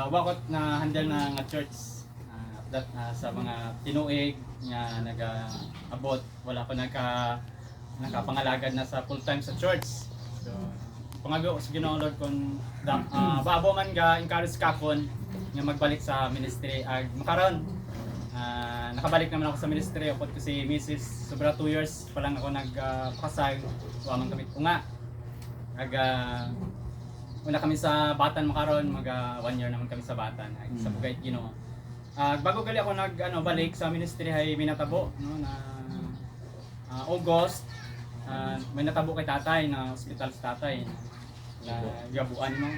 Wakot na handle na nga church sa mga tinuig nga nag-abot. Wala ko nakapangalagad na sa full time sa church. So pangago sa Ginoong Lord kung baabo man ga encourage ka kon nga magbalik sa ministry ag makaron. Nakabalik naman ako sa ministry upod ko si Mrs. Sobra 2 years pa lang ako nagpakasal. Wa man kami nga una kami sa Batan makaron, mag 1 year naman kami sa Batan. Sa Bugay Ginoo. Bago gali ako balik sa ministry ay minatabo no na August. May natabo kay tatay na hospital sa tatay na gabuan mo.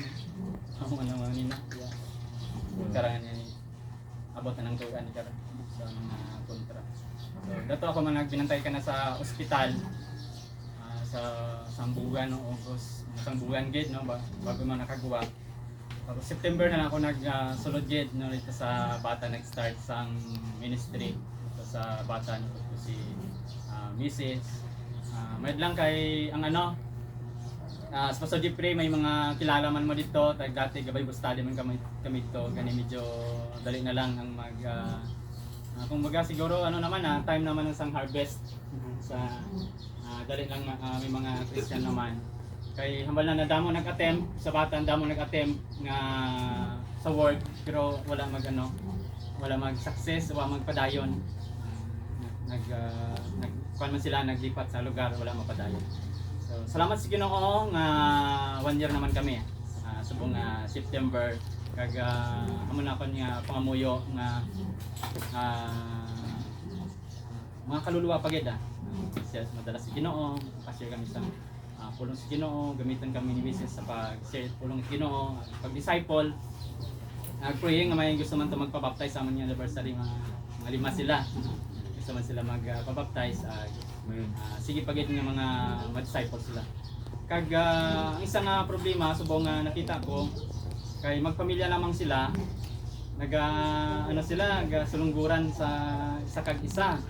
Amo naman nina. Karangan ni abot na ng tugan ni karon sa mga kontra. So dato ako man nagbinantay ka na sa ospital sa Sambugan no August. Sambugan gate no bago man nakagawa. Tapos September na lang ako nagsulod gate no dito sa Bata nag-start sang ministry dito sa Bata no ko si Mrs. May lang kay ang sa Pastor Jeffrey may mga kilala man mo dito tag dati gabay study man kami dito gani medyo dali na lang ang kung baga siguro naman time naman ng sang harvest sa dali lang may mga Christian naman kay hambal na damo nag-attempt sa Batan damo nag-attempt nga sa work pero wala wala mag-success wala magpadayon kuan man sila naglipat sa lugar wala mapadayon. So salamat sa Ginoo nga 1 year naman kami subong September kag amo na kon nga pangamuyo nga mga kaluluwa pagid madalas sa Ginoo kasi kami sa pulong sa Ginoo gamitan kami ni Mrs. sa pag-share pulong sa Ginoo pag-disciple praying nga may gusto man to magpa-baptize sa among anniversary mga 5 sila gusto man sila magpa-baptize sige pagit nga mga ma-disciple sila kag ang isa nga problema subong nga nakita ko kay magpamilya lamang sila sila sulungguran sa kag isa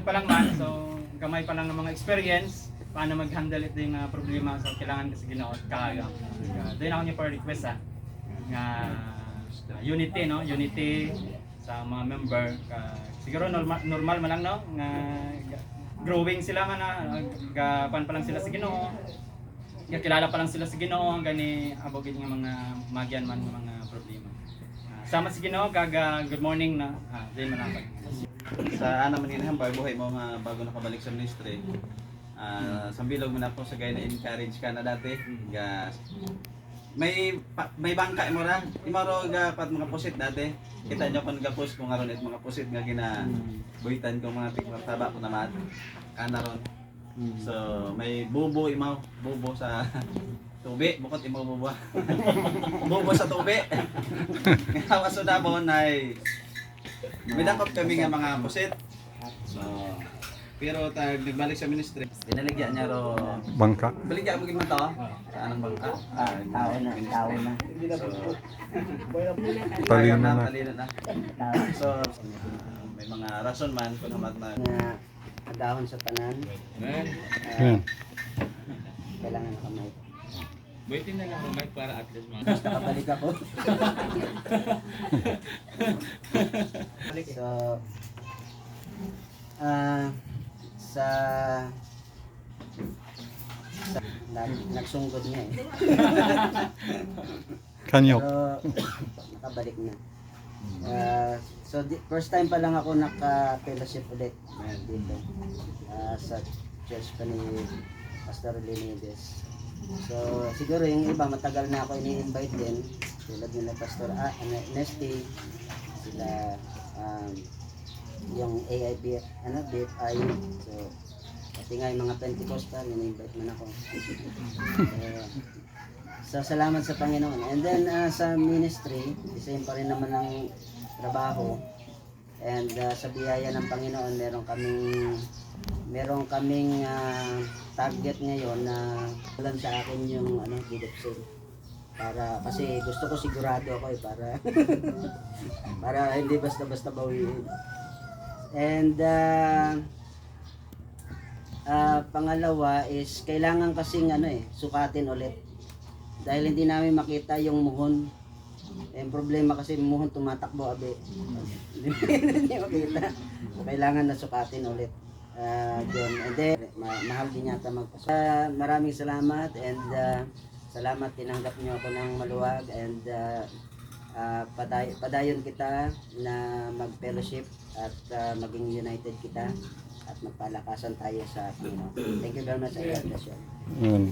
pa lang man so gamay pa lang ng mga experience paano mag-handle ito yung problema so kailangan kasi Ginoo kaya doon ako niya for request nga unity unity sa mga member siguro normal man lang nga growing sila man pan pa lang sila sa Ginoo kilala pa lang sila sa Ginoo gani abogid nga mga magyan man mga problema sama sa Ginoo good morning na din man lang sa man hinahambay buhay mo nga bago nakabalik sa ministry sambilog mo na po sa gaya na encourage ka na dati may bangka mo ra imaro pat mga pusit dati kita nyo kung nag-post ko nga ron mga pusit nga buhitan ko mga tikmartaba ko naman kana ron so may bubo sa tubi bukod imo bubo bubo sa tubi nga sudabon ay may dakop kami nga mga pusit so pero nagbalik sa ministry binaligyan niya ro bangka baligyan mo gid man to sa anong bangka tao na talino na so may mga rason man kung hamat na nga adahon sa tanan kailangan nakamay Waiting na lang ang mic para at least basta kabalik ako so nagsunggod nga Kanyok pero nakabalik na so first time pa lang ako naka-fellowship ulit dito sa church pa ni Pastor Linides so siguro yung iba matagal na ako ini-invite din tulad nila Pastor Nesty sila yung AIB BFI so pati nga yung mga Pentecostal ini-invite man ako so salamat sa Panginoon and then sa ministry same pa rin naman ang trabaho and sa biyaya ng Panginoon meron kaming target ngayon na ulan sa akin yung deed of sale para kasi gusto ko sigurado ako para hindi basta-basta bawiin and pangalawa is kailangan kasing sukatin ulit dahil hindi namin makita yung muhon. Yung problema kasi yung muhon tumatakbo abi. Hindi makita. So, kailangan na sukatin ulit. John, and then mahal din yata magpasok. Maraming salamat and salamat tinanggap niyo ako ng maluwag and padayon kita na mag-fellowship at maging united kita at magpalakasan tayo sa Panginoon. Thank you very much. I God bless you. Yun.